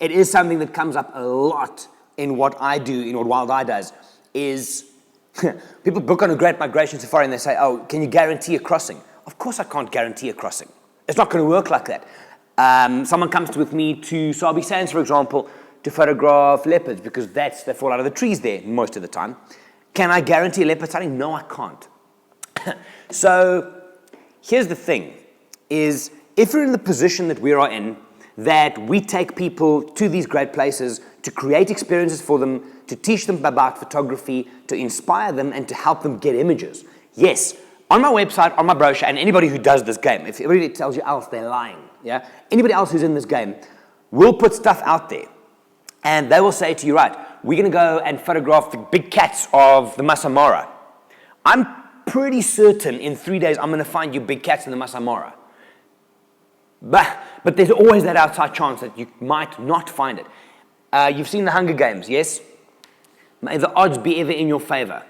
it is something that comes up a lot in what I do, in what Wild Eye does, is people book on a Great Migration Safari and they say, oh, can you guarantee a crossing? Of course I can't guarantee a crossing. It's not going to work like that. Someone comes with me to Sabi Sands, for example, to photograph leopards because they fall out of the trees there most of the time. Can I guarantee a leopard sighting? No, I can't. So here's the thing, is if you're in the position that we are in, that we take people to these great places to create experiences for them, to teach them about photography, to inspire them, and to help them get images. Yes, on my website, on my brochure, and anybody who does this game, if anybody tells you else, they're lying. Yeah? Anybody else who's in this game will put stuff out there, and they will say to you, right, we're going to go and photograph the big cats of the Masai Mara. I'm pretty certain in 3 days I'm going to find you big cats in the Masai Mara. But there's always that outside chance that you might not find it. You've seen the Hunger Games, yes? May the odds be ever in your favor.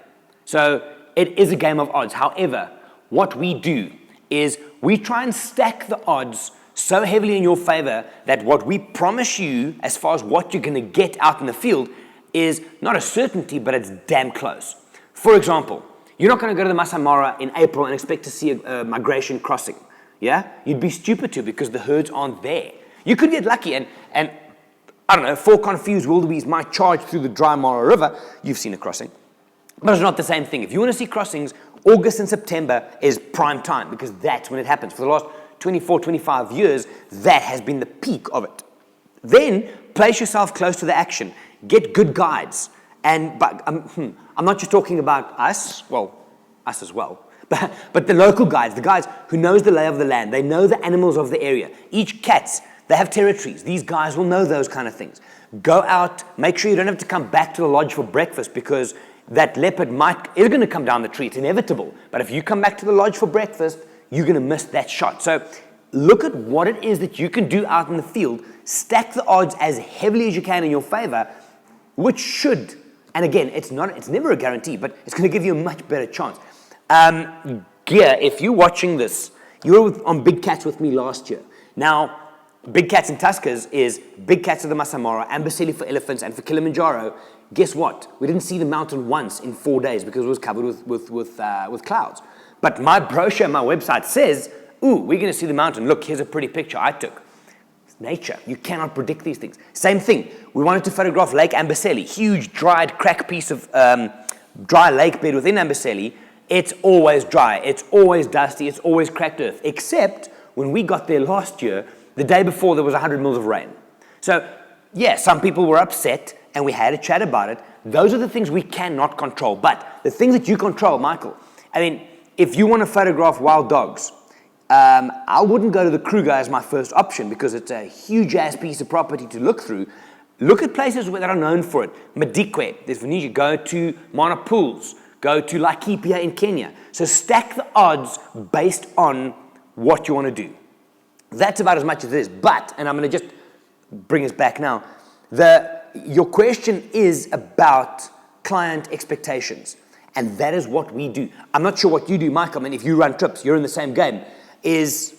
So it is a game of odds. However, what we do is we try and stack the odds so heavily in your favor that what we promise you as far as what you're going to get out in the field is not a certainty, but it's damn close. For example, you're not going to go to the Masai Mara in April and expect to see a migration crossing. Yeah? You'd be stupid to because the herds aren't there. You could get lucky and I don't know, 4 confused wildebeest might charge through the dry Mara River. You've seen a crossing. But it's not the same thing. If you want to see crossings, August and September is prime time because that's when it happens. For the last 24, 25 years, that has been the peak of it. Then place yourself close to the action. Get good guides. But I'm not just talking about us, well, us as well, but the local guides, the guys who knows the lay of the land. They know the animals of the area. Each cats, they have territories. These guys will know those kind of things. Go out, make sure you don't have to come back to the lodge for breakfast because that leopard is going to come down the tree. It's inevitable. But if you come back to the lodge for breakfast, you're going to miss that shot. So look at what it is that you can do out in the field. Stack the odds as heavily as you can in your favor, which should, and again, it's never a guarantee, but it's going to give you a much better chance. Gear, if you're watching this, you were on Big Cats with me last year. Now, Big Cats in Tuskers is Big Cats of the Masai Mara, Amboseli for elephants, and for Kilimanjaro. Guess what? We didn't see the mountain once in 4 days because it was covered with clouds. But my brochure, my website says, ooh, we're going to see the mountain. Look, here's a pretty picture I took. It's nature. You cannot predict these things. Same thing. We wanted to photograph Lake Amboseli, huge dried crack piece of dry lake bed within Amboseli. It's always dry. It's always dusty. It's always cracked earth. Except when we got there last year, the day before there was 100 mils of rain. So, yeah, some people were upset and we had a chat about it. Those are the things we cannot control. But the things that you control, Michael, I mean, if you want to photograph wild dogs, I wouldn't go to the Kruger as my first option because it's a huge-ass piece of property to look through. Look at places that are known for it. Madikwe, there's Venetia. Go to Mana Pools. Go to Laikipia in Kenya. So stack the odds based on what you want to do. That's about as much as it is. But, and I'm going to just bring us back now, your question is about client expectations. And that is what we do. I'm not sure what you do, Michael. I mean, if you run trips, you're in the same game. Is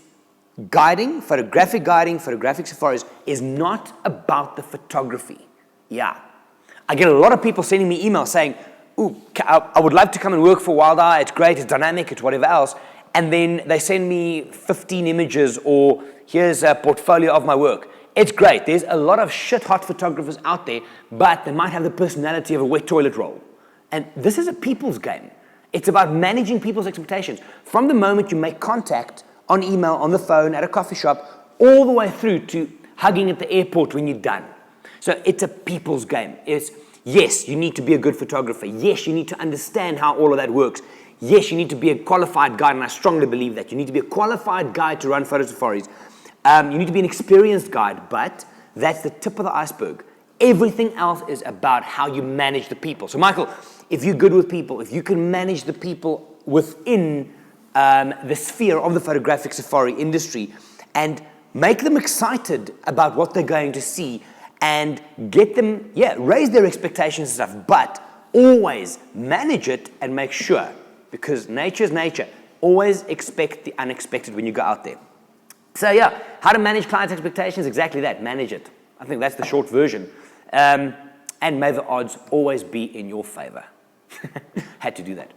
guiding, photographic safaris is not about the photography. Yeah. I get a lot of people sending me emails saying, ooh, I would love to come and work for Wild Eye. It's great, it's dynamic, it's whatever else. And then they send me 15 images or here's a portfolio of my work. It's great. There's a lot of shit-hot photographers out there, but they might have the personality of a wet toilet roll. And this is a people's game. It's about managing people's expectations. From the moment you make contact on email, on the phone, at a coffee shop, all the way through to hugging at the airport when you're done. So it's a people's game. It's, yes, you need to be a good photographer. Yes, you need to understand how all of that works. Yes, you need to be a qualified guide, and I strongly believe that. You need to be a qualified guide to run photo safaris. You need to be an experienced guide, but that's the tip of the iceberg. Everything else is about how you manage the people. So, Michael, if you're good with people, if you can manage the people within the sphere of the photographic safari industry and make them excited about what they're going to see and get them, raise their expectations and stuff, but always manage it and make sure, because nature is nature. Always expect the unexpected when you go out there. So, how to manage clients' expectations? Exactly that. Manage it. I think that's the short version. And may the odds always be in your favor. Had to do that.